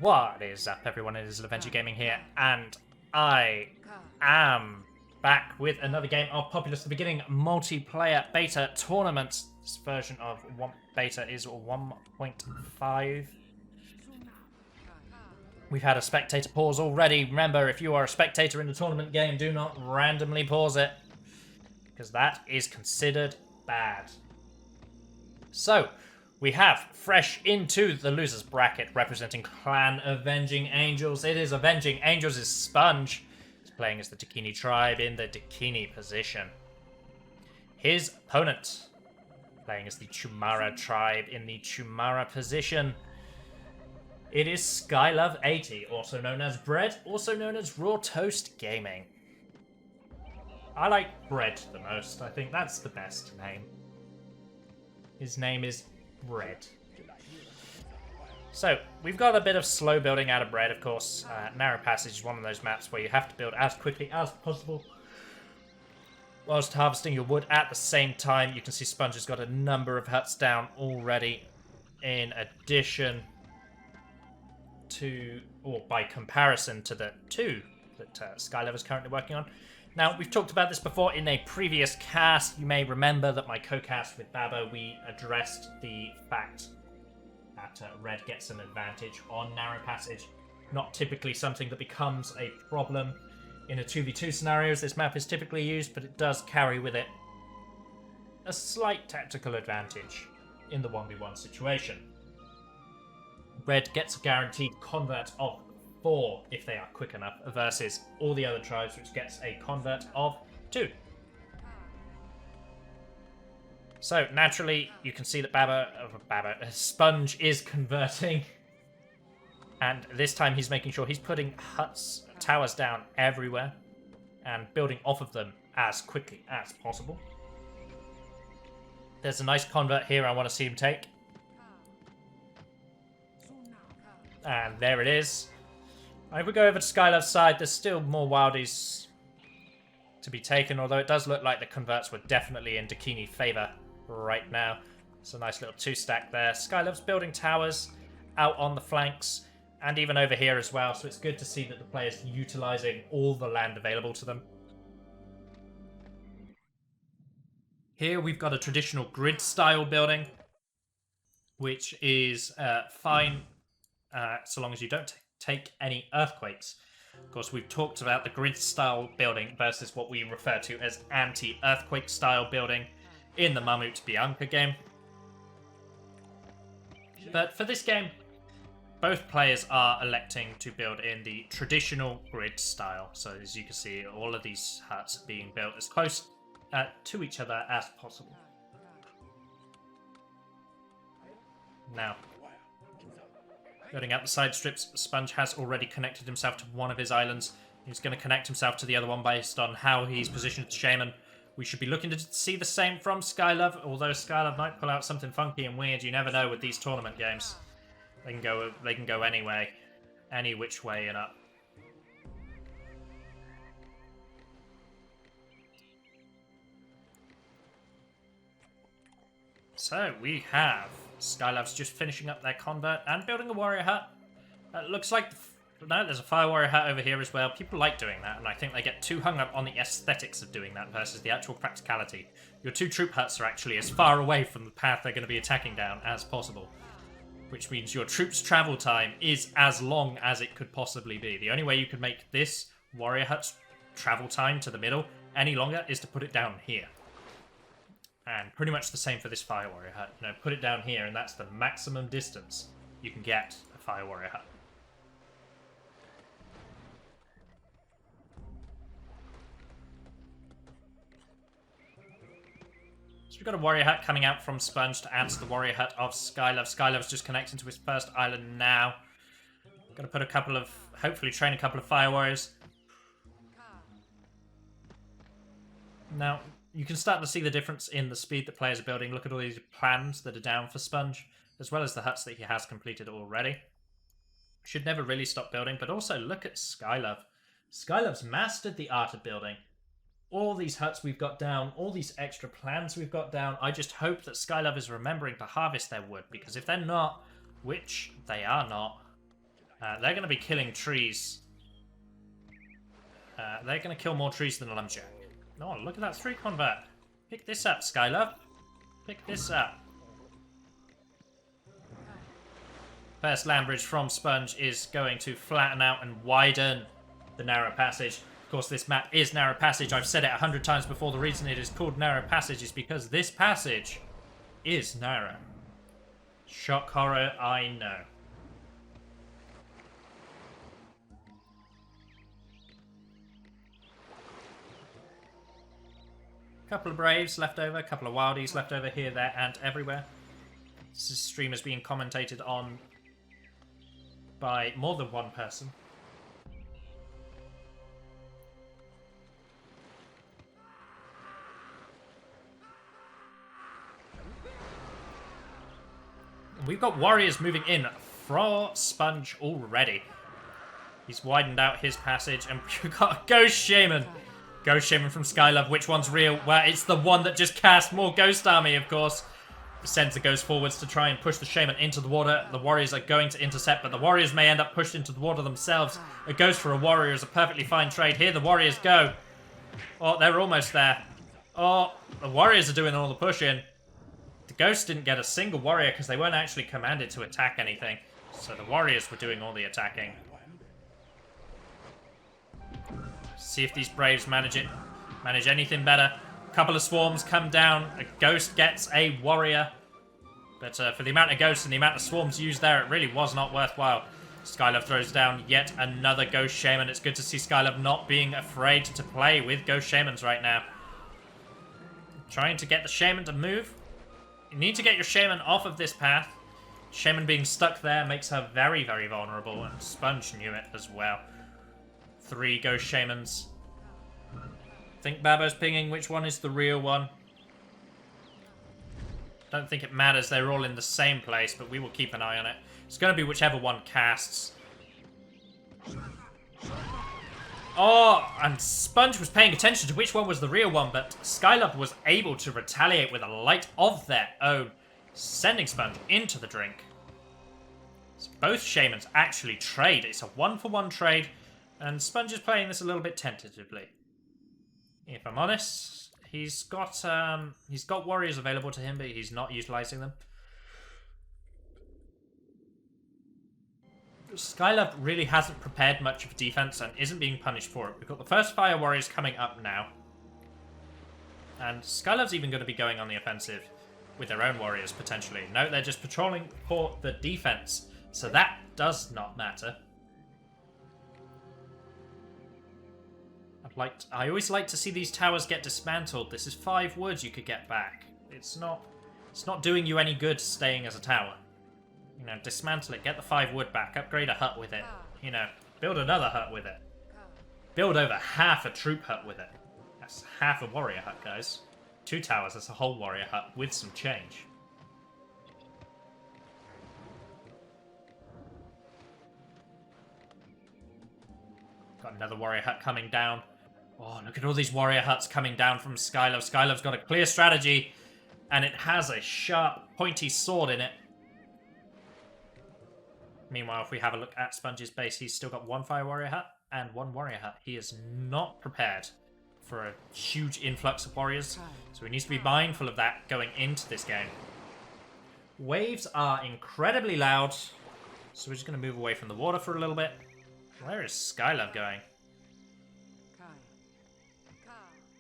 What is up, everyone? It is Lovenji Gaming here, and I am back with another game of Populous, the beginning multiplayer beta tournament. This version of beta is 1.5. We've had a spectator pause already. Remember, if you are a spectator in the tournament game, do not randomly pause it, because that is considered bad. So, we have fresh into the losers bracket representing Clan Avenging Angels. It is Avenging Angels' Sponge. He's playing as the Dakini tribe in the Dakini position. His opponent playing as the Chumara tribe in the Chumara position. It is Skylove80, also known as Bread, also known as Raw Toast Gaming. I like Bread the most. I think that's the best name. His name is Bread. So, we've got a bit of slow building out of Bread, of course. Narrow Passage is one of those maps where you have to build as quickly as possible whilst harvesting your wood at the same time. You can see Sponge has got a number of huts down already, in addition to, or by comparison to the two that Skylove is currently working on. Now, we've talked about this before in a previous cast. You may remember that my co-cast with Baba, we addressed the fact that Red gets an advantage on Narrow Passage. Not typically something that becomes a problem in a 2v2 scenarios. This map is typically used, but it does carry with it a slight tactical advantage in the 1v1 situation. Red gets a guaranteed convert of 4 if they are quick enough, versus all the other tribes, which gets a convert of 2. So naturally, you can see that Sponge is converting, and this time he's making sure he's putting towers down everywhere, and building off of them as quickly as possible. There's a nice convert here I want to see him take, and there it is. If we go over to Skylove's side, there's still more wildies to be taken, although it does look like the converts were definitely in Dakini favour right now. It's a nice little 2-stack there. Skylove's building towers out on the flanks, and even over here as well, so it's good to see that the players utilising all the land available to them. Here we've got a traditional grid-style building, which is fine so long as you don't take any earthquakes. Of course, we've talked about the grid-style building versus what we refer to as anti-earthquake style building in the Mammoet Bianca game. But for this game, both players are electing to build in the traditional grid style. So as you can see, all of these huts being built as close to each other as possible. Now, building out the side strips, Sponge has already connected himself to one of his islands. He's going to connect himself to the other one based on how he's positioned as Shaman. We should be looking to see the same from Skylove, although Skylove might pull out something funky and weird. You never know with these tournament games. They can go anyway, any which way and up. So we have Skylove's just finishing up their convert and building a warrior hut. Looks like no, there's a fire warrior hut over here as well. People like doing that, and I think they get too hung up on the aesthetics of doing that versus the actual practicality. Your 2 troop huts are actually as far away from the path they're going to be attacking down as possible, which means your troops' travel time is as long as it could possibly be. The only way you could make this warrior hut's travel time to the middle any longer is to put it down here. And pretty much the same for this fire warrior hut. You know, put it down here, and that's the maximum distance you can get a fire warrior hut. So we've got a warrior hut coming out from Sponge to add to the warrior hut of Skylove. Skylove's just connecting to his first island now. Going to put a couple of, hopefully train a couple of fire warriors. Now, you can start to see the difference in the speed that players are building. Look at all these plans that are down for Sponge, as well as the huts that he has completed already. Should never really stop building, but also look at Skylove. Skylove's mastered the art of building. All these huts we've got down, all these extra plans we've got down. I just hope that Skylove is remembering to harvest their wood, because if they're not, which they are not, They're going to be killing trees. They're going to kill more trees than Lovenji. Oh, look at that 3 convert. Pick this up, Skylove. Pick this up. First land bridge from Sponge is going to flatten out and widen the narrow passage. Of course, this map is narrow passage. I've said it 100 times before. The reason it is called narrow passage is because this passage is narrow. Shock horror, I know. Couple of Braves left over, a couple of Wildies left over here, there, and everywhere. This stream is being commentated on by more than one person. We've got warriors moving in for Sponge already. He's widened out his passage, and we've got a Ghost Shaman. Ghost Shaman from Skylove. Which one's real? Well, it's the one that just cast more Ghost Army, of course. Sends the Ghost forwards to try and push the Shaman into the water. The warriors are going to intercept, but the warriors may end up pushed into the water themselves. A Ghost for a warrior is a perfectly fine trade. Here the warriors go. Oh, they're almost there. Oh, the warriors are doing all the pushing. The Ghosts didn't get a single warrior because they weren't actually commanded to attack anything. So the warriors were doing all the attacking. See if these Braves manage anything better. A couple of swarms come down. A Ghost gets a warrior. But for the amount of Ghosts and the amount of swarms used there, it really was not worthwhile. Skylove throws down yet another Ghost Shaman. It's good to see Skylove not being afraid to play with Ghost Shamans right now. Trying to get the Shaman to move. You need to get your Shaman off of this path. Shaman being stuck there makes her very, very vulnerable, and Sponge knew it as well. 3 Ghost Shamans. I think Babo's pinging which one is the real one. Don't think it matters, they're all in the same place, but we will keep an eye on it. It's going to be whichever one casts. Oh, and Sponge was paying attention to which one was the real one, but Skylove was able to retaliate with a light of their own, sending Sponge into the drink. So both Shamans actually trade. It's a 1-for-1 trade, and Sponge is playing this a little bit tentatively. If I'm honest, he's got warriors available to him, but he's not utilizing them. Skylove really hasn't prepared much of defense and isn't being punished for it. We've got the first fire warriors coming up now. And Skylove's even going to be going on the offensive with their own warriors, potentially. No, they're just patrolling for the defense. So that does not matter. I always like to see these towers get dismantled. This is 5 woods you could get back. It's not doing you any good staying as a tower. You know, dismantle it, get the 5 wood back, upgrade a hut with it. You know, build another hut with it. Build over half a troop hut with it. That's half a warrior hut, guys. 2 towers, that's a whole warrior hut with some change. Got another warrior hut coming down. Oh, look at all these warrior huts coming down from Skylove. Skylove's got a clear strategy, and it has a sharp, pointy sword in it. Meanwhile, if we have a look at Sponge's base, he's still got 1 fire warrior hut and 1 warrior hut. He is not prepared for a huge influx of warriors, so he needs to be mindful of that going into this game. Waves are incredibly loud, so we're just going to move away from the water for a little bit. Where is Skylove going?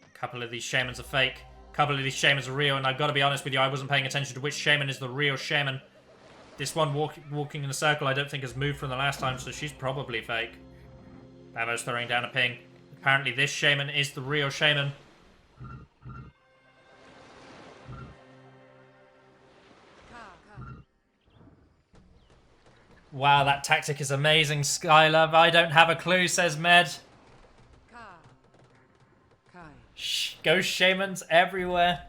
A couple of these shamans are fake. A couple of these shamans are real, and I've got to be honest with you, I wasn't paying attention to which shaman is the real shaman. This one walking in a circle I don't think has moved from the last time, so she's probably fake. Babo's throwing down a ping. Apparently this shaman is the real shaman. Wow, that tactic is amazing, Skylove. I don't have a clue, says Med. Ghost shamans everywhere.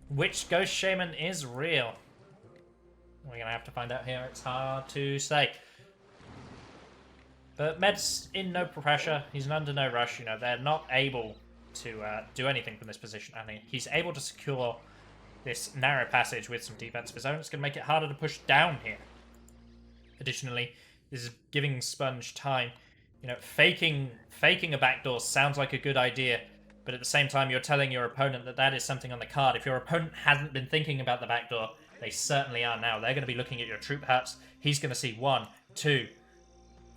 Which ghost shaman is real? We're going to have to find out here. It's hard to say. But Med's in no pressure. He's under no rush. You know, they're not able to do anything from this position. I mean, he's able to secure this narrow passage with some defense of his own. It's going to make it harder to push down here. Additionally, This is giving Sponge time. You know, faking a backdoor sounds like a good idea, but at the same time, you're telling your opponent that that is something on the card. If your opponent hasn't been thinking about the backdoor, they certainly are now. They're going to be looking at your troop huts. He's going to see 1, 2,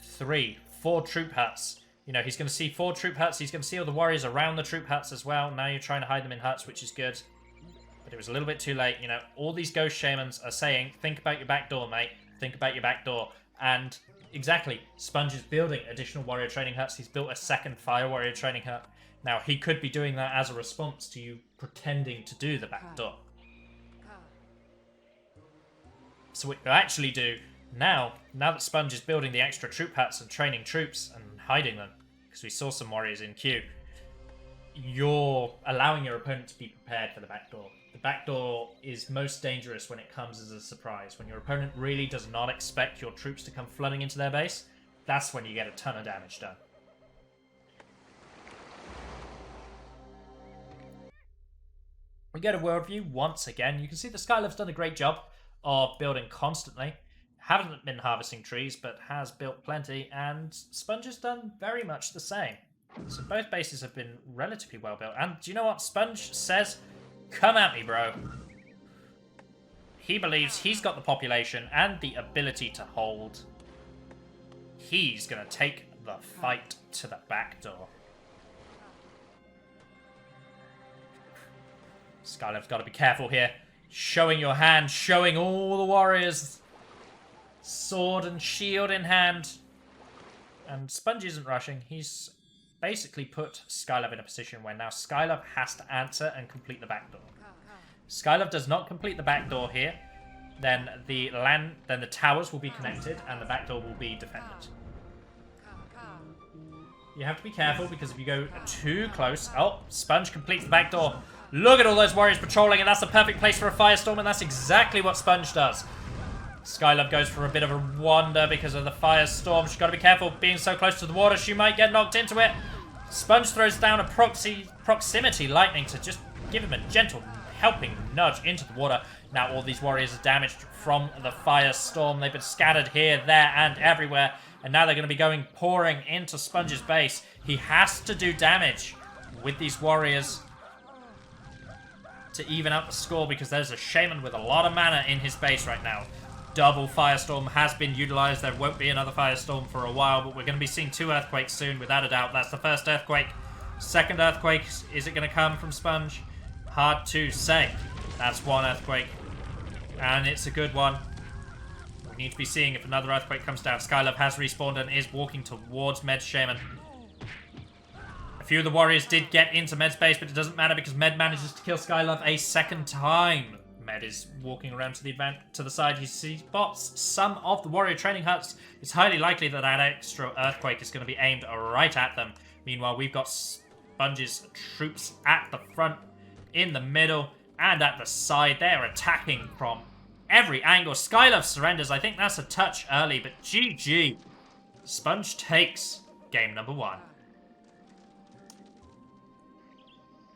3, 4 troop huts. You know, he's going to see 4 troop huts. He's going to see all the warriors around the troop huts as well. Now you're trying to hide them in huts, which is good. But it was a little bit too late. You know, all these ghost shamans are saying, think about your backdoor, mate. Think about your backdoor. And exactly, Sponge is building additional warrior training huts. He's built a second fire warrior training hut. Now, he could be doing that as a response to you pretending to do the backdoor. So what you actually do now that Sponge is building the extra troop huts and training troops and hiding them, because we saw some warriors in queue, you're allowing your opponent to be prepared for the backdoor. The backdoor is most dangerous when it comes as a surprise. When your opponent really does not expect your troops to come flooding into their base, that's when you get a ton of damage done. We get a world view once again. You can see the Skylove's done a great job of building constantly. Haven't been harvesting trees, but has built plenty, and Sponge has done very much the same. So both bases have been relatively well built. And do you know what? Sponge says, come at me, bro. He believes he's got the population and the ability to hold. He's going to take the fight to the back door. Skylove's got to be careful here. Showing your hand, showing all the warriors. Sword and shield in hand. And Sponge isn't rushing. He's basically put Skylove in a position where now Skylove has to answer and complete the backdoor. Skylove does not complete the backdoor here, then the towers will be connected and the backdoor will be defended. You have to be careful because if you go too close... Oh, Sponge completes the backdoor. Look at all those warriors patrolling, and that's the perfect place for a firestorm, and that's exactly what Sponge does. Skylove goes for a bit of a wander because of the firestorm. She's got to be careful being so close to the water. She might get knocked into it. Sponge throws down a proximity lightning to just give him a gentle helping nudge into the water. Now all these warriors are damaged from the firestorm. They've been scattered here, there, and everywhere. And now they're going to be pouring into Sponge's base. He has to do damage with these warriors to even out the score because there's a shaman with a lot of mana in his base right now. Double firestorm has been utilized. There won't be another firestorm for a while, but we're going to be seeing 2 earthquakes soon, without a doubt. That's the first earthquake. Second earthquake, is it going to come from Sponge? Hard to say. That's 1 earthquake, and it's a good one. We need to be seeing if another earthquake comes down. Skylove has respawned and is walking towards Med's shaman. A few of the warriors did get into Med's base, but it doesn't matter because Med manages to kill Skylove a second time. Med is walking around to the side. He spots some of the warrior training huts. It's highly likely that that extra earthquake is going to be aimed right at them. Meanwhile, we've got Sponge's troops at the front, in the middle, and at the side. They're attacking from every angle. Skylove surrenders. I think that's a touch early, but GG. Sponge takes game number 1.